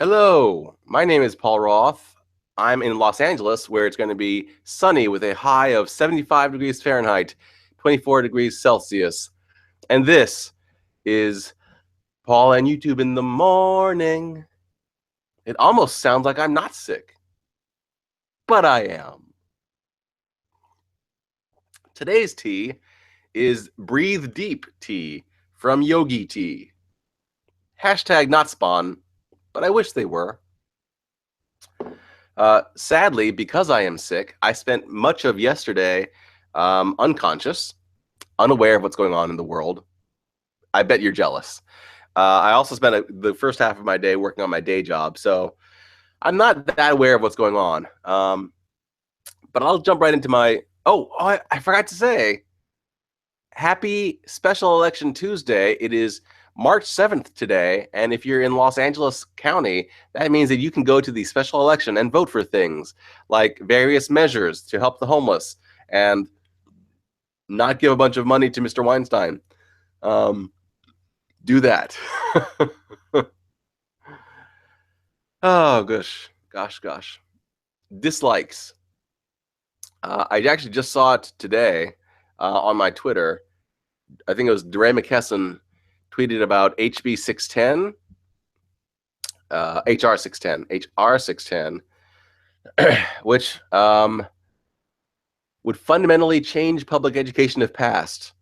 Hello, my name is Paul Roth. I'm in Los Angeles, where it's going to be sunny with a high of 75 degrees Fahrenheit, 24 degrees Celsius. And this is Paul and YouTube in the morning. It almost sounds like I'm not sick, but I am. Today's tea is Breathe Deep tea from Yogi Tea. Hashtag not spawn, but I wish they were. Sadly, because I am sick, I spent much of yesterday unconscious, unaware of what's going on in the world. I bet you're jealous. I also spent the first half of my day working on my day job, so I'm not that aware of what's going on. But I'll jump right into my... I forgot to say, happy Special Election Tuesday. It is March 7th today, and if you're in Los Angeles County, that means that you can go to the special election and vote for things like various measures to help the homeless and not give a bunch of money to Mr. Weinstein. Do that. Oh, gosh. Dislikes. I actually just saw it today on my Twitter. I think it was DeRay McKesson tweeted about HB 610, HR 610, which would fundamentally change public education if passed,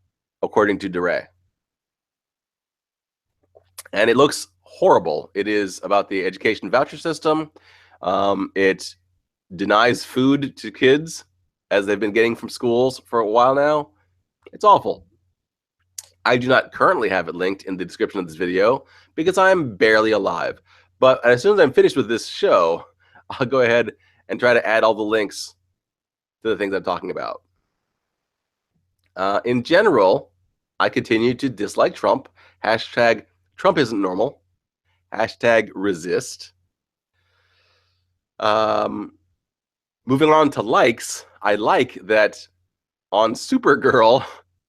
according to DeRay. And it looks horrible. It is about the education voucher system. It denies food to kids, as they've been getting from schools for a while now. It's awful. I do not currently have it linked in the description of this video because I'm barely alive. But as soon as I'm finished with this show, I'll go ahead and try to add all the links to the things I'm talking about. In general, I continue to dislike Trump. Hashtag Trump isn't normal. Hashtag resist. Moving on to likes, I like that on Supergirl,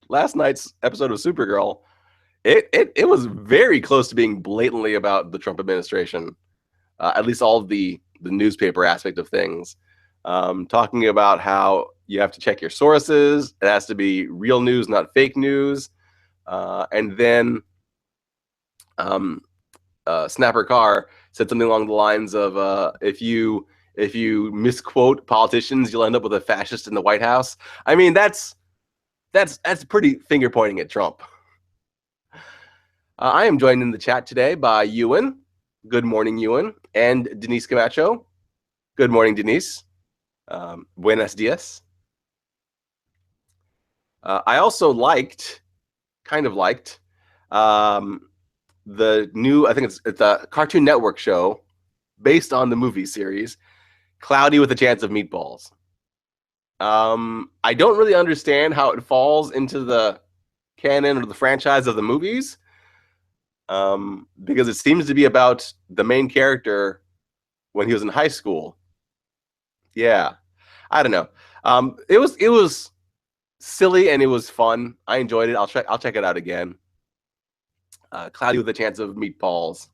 last night's episode of Supergirl, it was very close to being blatantly about the Trump administration, at least all of the newspaper aspect of things, talking about how you have to check your sources. It has to be real news, not fake news. And then Snapper Carr said something along the lines of, if you misquote politicians, you'll end up with a fascist in the White House. I mean, that's pretty finger pointing at Trump. I am joined in the chat today by Ewan. Good morning, Ewan. And Denise Camacho. Good morning, Denise. Buenos dias. I also kind of liked, the new, I think it's a Cartoon Network show based on the movie series, Cloudy with a Chance of Meatballs. I don't really understand how it falls into the canon or the franchise of the movies, because it seems to be about the main character when he was in high school. Yeah, I don't know. It was silly and it was fun. I enjoyed it. I'll check it out again. Cloudy with a Chance of Meatballs.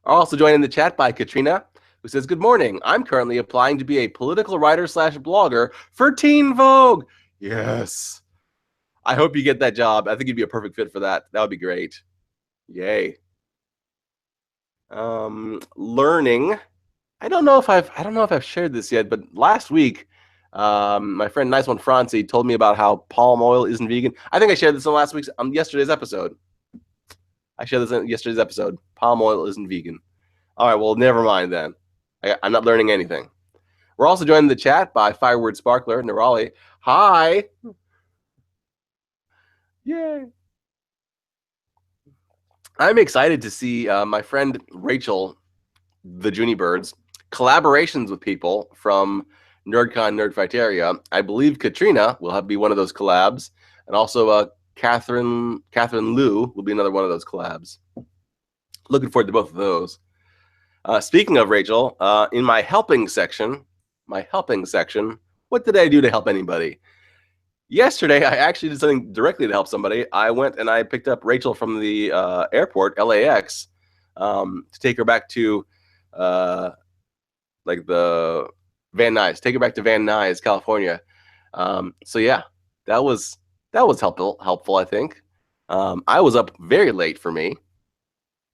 Also joined in the chat by Katrina, who says, good morning. I'm currently applying to be a political writer / blogger for Teen Vogue. Yes. I hope you get that job. I think you'd be a perfect fit for that. That would be great. Yay. Learning. I don't know if I've shared this yet, but last week, my friend Nice One Francie told me about how palm oil isn't vegan. I think I shared this in yesterday's episode. Palm oil isn't vegan. All right, well, never mind then. I'm not learning anything. We're also joined in the chat by Fireword Sparkler, Nirali. Hi. Yay. I'm excited to see my friend Rachel, the Junie Birds, collaborations with people from NerdCon Nerdfighteria. I believe Katrina will be one of those collabs, and also Catherine Liu will be another one of those collabs. Looking forward to both of those. Speaking of Rachel, in my helping section, What did I do to help anybody? Yesterday, I actually did something directly to help somebody. I went and I picked up Rachel from the airport, LAX, to take her back to like the Van Nuys, take her back to Van Nuys, California. So yeah, that was helpful, I think. I was up very late for me.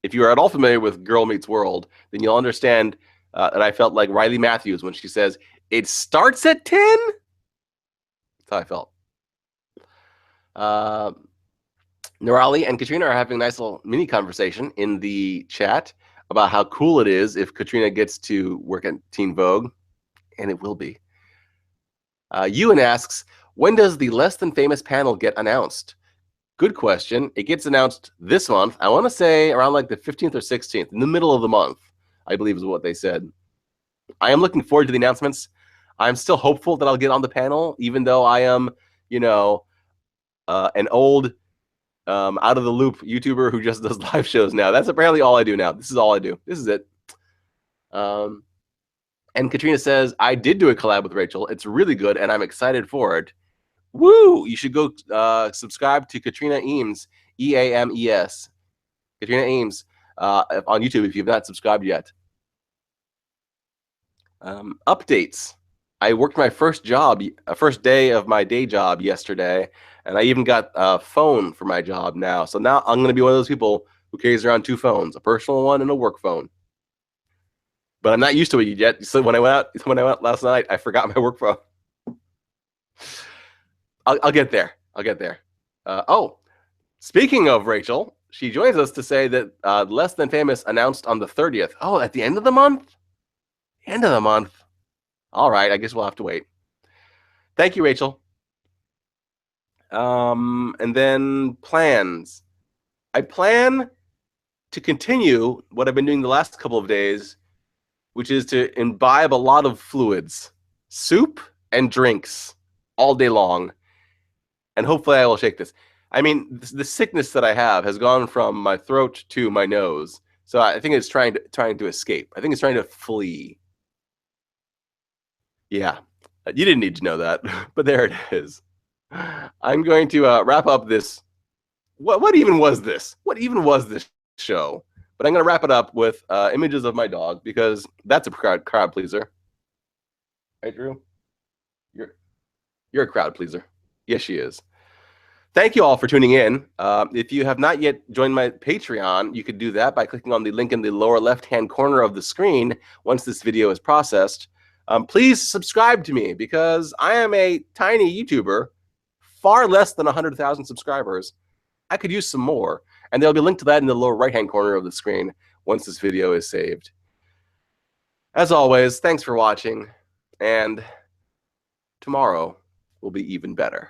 If you are at all familiar with Girl Meets World, then you'll understand that I felt like Riley Matthews when she says, "It starts at 10." That's how I felt. Nirali and Katrina are having a nice little mini conversation in the chat about how cool it is if Katrina gets to work at Teen Vogue, and it will be. Ewan asks, when does the Less Than Famous panel get announced? Good question. It gets announced this month. I want to say around like the 15th or 16th, in the middle of the month, I believe is what they said. I am looking forward to the announcements. I'm still hopeful that I'll get on the panel, even though I am, you know, an old, out of the loop YouTuber who just does live shows now. That's apparently all I do now. This is all I do. This is it. And Katrina says, I did do a collab with Rachel. It's really good, and I'm excited for it. Woo! You should go subscribe to Katrina Eames, E-A-M-E-S. Katrina Eames on YouTube if you've not subscribed yet. Updates. I worked my first day of my day job yesterday, and I even got a phone for my job now. So now I'm going to be one of those people who carries around two phones, a personal one and a work phone. But I'm not used to it yet. So when I went out last night, I forgot my work phone. I'll get there. I'll get there. Oh, speaking of Rachel, she joins us to say that Less Than Famous announced on the 30th. Oh, at the end of the month? End of the month. All right, I guess we'll have to wait. Thank you, Rachel. And then plans. I plan to continue what I've been doing the last couple of days, which is to imbibe a lot of fluids, soup and drinks all day long. And hopefully I will shake this. I mean, the sickness that I have has gone from my throat to my nose. So I think it's trying to escape. I think it's trying to flee. Yeah, you didn't need to know that, but there it is. I'm going to wrap up this. What even was this? What even was this show? But I'm going to wrap it up with images of my dog because that's a crowd pleaser. Right, Drew? You're a crowd pleaser. Yes, she is. Thank you all for tuning in. If you have not yet joined my Patreon, you could do that by clicking on the link in the lower left-hand corner of the screen once this video is processed. Please subscribe to me because I am a tiny YouTuber, far less than 100,000 subscribers. I could use some more, and there'll be a link to that in the lower right-hand corner of the screen once this video is saved. As always, thanks for watching, and tomorrow will be even better.